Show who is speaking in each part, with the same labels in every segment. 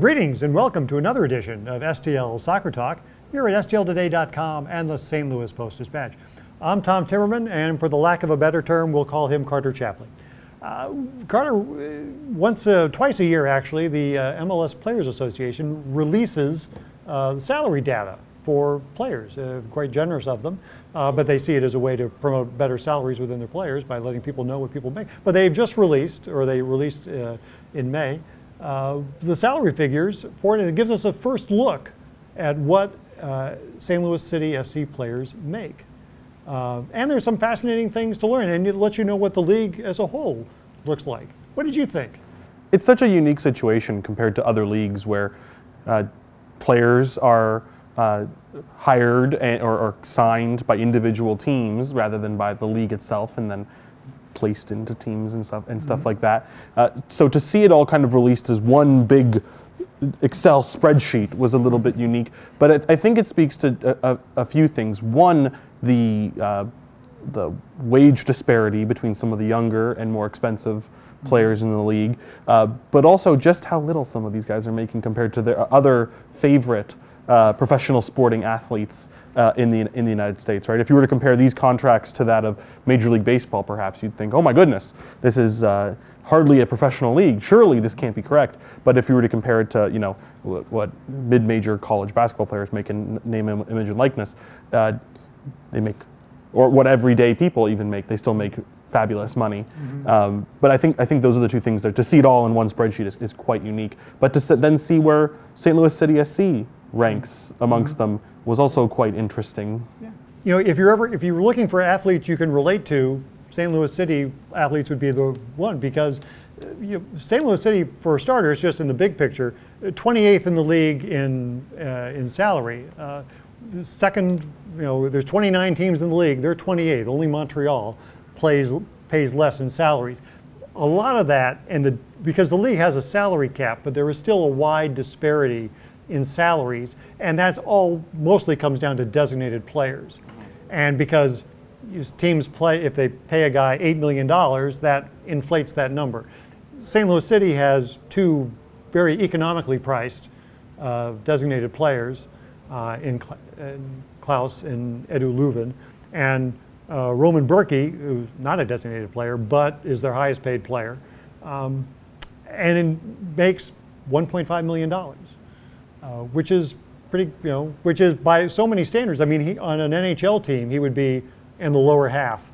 Speaker 1: greetings and welcome to another edition of Stl Soccer Talk here at stltoday.com and the St. Louis Post-Dispatch. I'm Tom Timmerman, and for the lack of a better term, we'll call him Carter Chapley. Carter, twice a year actually, the MLS Players Association releases salary data for players. Quite generous of them, but they see it as a way to promote better salaries within their players by letting people know what people make. But they've just released, or they released in May, the salary figures for it, and it gives us a first look at what St. Louis City SC players make. And there's some fascinating things to learn, and it lets you know what the league as a whole looks like. What did you think?
Speaker 2: It's such a unique situation compared to other leagues where players are hired or signed by individual teams rather than by the league itself, and then placed into teams and stuff like that. So to see it all kind of released as one big Excel spreadsheet was a little bit unique, but I think it speaks to a few things. One, the wage disparity between some of the younger and more expensive players in the league, but also just how little some of these guys are making compared to their other favorite professional sporting athletes in the United States, right? If you were to compare these contracts to that of Major League Baseball, perhaps you'd think, oh my goodness, this is hardly a professional league. Surely this can't be correct. But if you were to compare it to, what mid-major college basketball players make in name, image, and likeness, they make, or what everyday people even make, they still make fabulous money. But I think those are the two things there. To see it all in one spreadsheet is quite unique. But to then see where St. Louis City SC ranks amongst them was also quite interesting.
Speaker 1: Yeah. If you're looking for athletes you can relate to, St. Louis City athletes would be the one, because St. Louis City, for starters, just in the big picture, 28th in the league in salary. Second, there's 29 teams in the league. They're 28th. Only Montreal pays less in salaries. A lot of that, because the league has a salary cap, but there is still a wide disparity in salaries, and that's all mostly comes down to designated players. And because teams play, if they pay a guy $8 million, that inflates that number. St. Louis City has two very economically priced designated players in Klaus and Edu Leuven, and Roman Berkey, who's not a designated player, but is their highest paid player, and it makes $1.5 million, which is pretty, which is by so many standards. I mean, on an NHL team, he would be in the lower half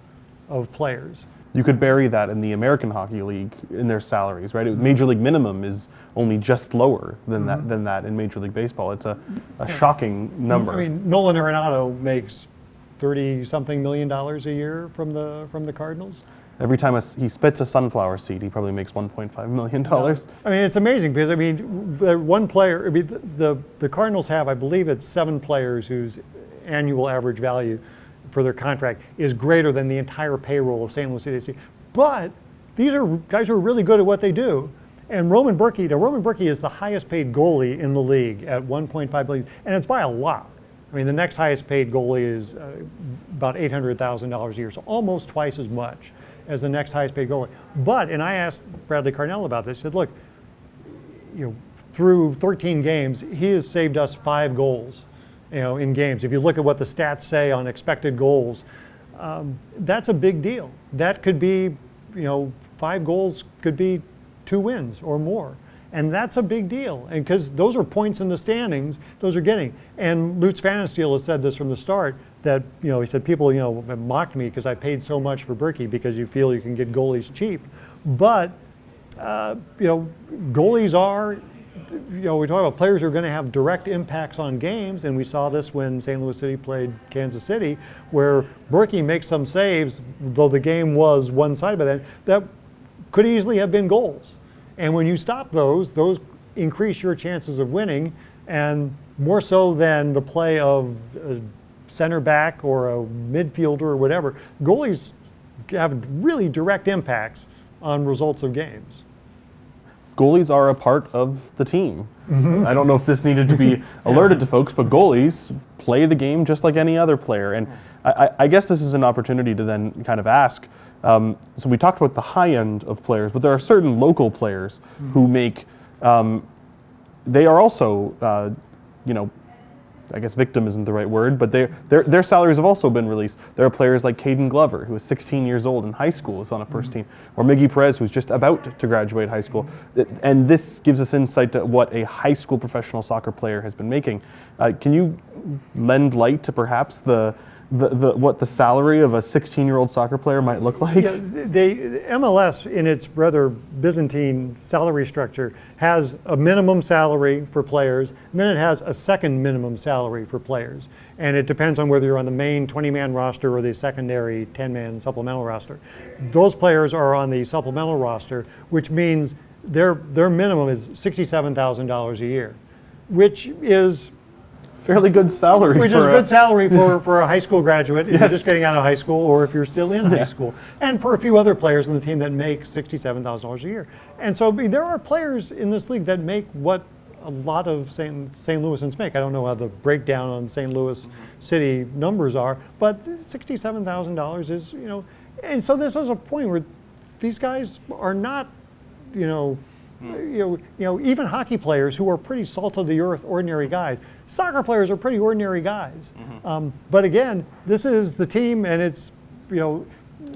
Speaker 1: of players.
Speaker 2: You could bury that in the American Hockey League in their salaries, right? Major League minimum is only just lower than that in Major League Baseball. It's a shocking number.
Speaker 1: I mean, Nolan Arenado makes $30-something million a year from the Cardinals.
Speaker 2: Every time he spits a sunflower seed, he probably makes $1.5 million.
Speaker 1: I mean, it's amazing because, one player, the Cardinals have, I believe it's 7 players whose annual average value for their contract is greater than the entire payroll of St. Louis City. But these are guys who are really good at what they do. And Roman Berkey is the highest paid goalie in the league at $1.5 billion, and it's by a lot. I mean, the next highest paid goalie is about $800,000 a year, so almost twice as much as the next highest paid goalie. But, and I asked Bradley Carnell about this, I said, look, through 13 games, he has saved us 5 goals, in games. If you look at what the stats say on expected goals, that's a big deal. That could be, 5 goals could be 2 wins or more. And that's a big deal, and because those are points in the standings, those are getting. And Lutz Pfannenstiel has said this from the start, that, he said people, mocked me because I paid so much for Berkey because you feel you can get goalies cheap. But, goalies are, we talk about players who are going to have direct impacts on games, and we saw this when St. Louis City played Kansas City, where Berkey makes some saves, though the game was one-sided by then, that could easily have been goals. And when you stop those increase your chances of winning, and more so than the play of a center back or a midfielder or whatever. Goalies have really direct impacts on results of games.
Speaker 2: Goalies are a part of the team. I don't know if this needed to be alerted to folks, but goalies play the game just like any other player. And I guess this is an opportunity to then kind of ask, so we talked about the high end of players, but there are certain local players who make they are also, I guess victim isn't the right word, but their salaries have also been released. There are players like Caden Glover, who is 16 years old in high school, is on a first team, or Miggy Perez, who's just about to graduate high school. And this gives us insight to what a high school professional soccer player has been making. Can you lend light to perhaps what the salary of a 16-year-old soccer player might look like?
Speaker 1: Yeah, the MLS, in its rather Byzantine salary structure, has a minimum salary for players, and then it has a second minimum salary for players. And it depends on whether you're on the main 20-man roster or the secondary 10-man supplemental roster. Those players are on the supplemental roster, which means their minimum is $67,000 a year, which is
Speaker 2: fairly good salary.
Speaker 1: Which is good salary for a high school graduate if
Speaker 2: Yes.
Speaker 1: you're just getting out of high school or if you're still in high school. And for a few other players on the team that make $67,000 a year. And so there are players in this league that make what a lot of St. Louisans make. I don't know how the breakdown on St. Louis City numbers are, but $67,000 is, and so this is a point where these guys are not, even hockey players who are pretty salt of the earth, ordinary guys. Soccer players are pretty ordinary guys. But again, this is the team, and it's,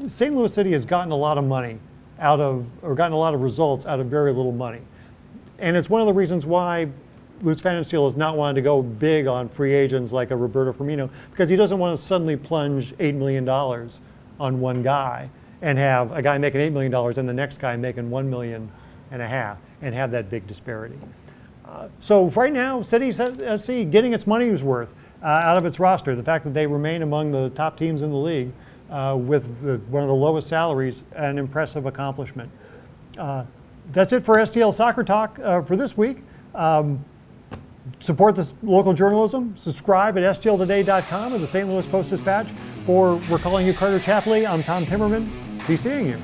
Speaker 1: St. Louis City has gotten a lot of money gotten a lot of results out of very little money. And it's one of the reasons why Lutz Van den Steel has not wanted to go big on free agents like a Roberto Firmino, because he doesn't want to suddenly plunge $8 million on one guy and have a guy making $8 million and the next guy making $1.5 million and have that big disparity. So right now, City SC getting its money's worth out of its roster. The fact that they remain among the top teams in the league with one of the lowest salaries, an impressive accomplishment. That's it for STL Soccer Talk for this week. Support the local journalism. Subscribe at stltoday.com or the St. Louis Post-Dispatch. We're calling you Carter Chapley. I'm Tom Timmerman. Be seeing you.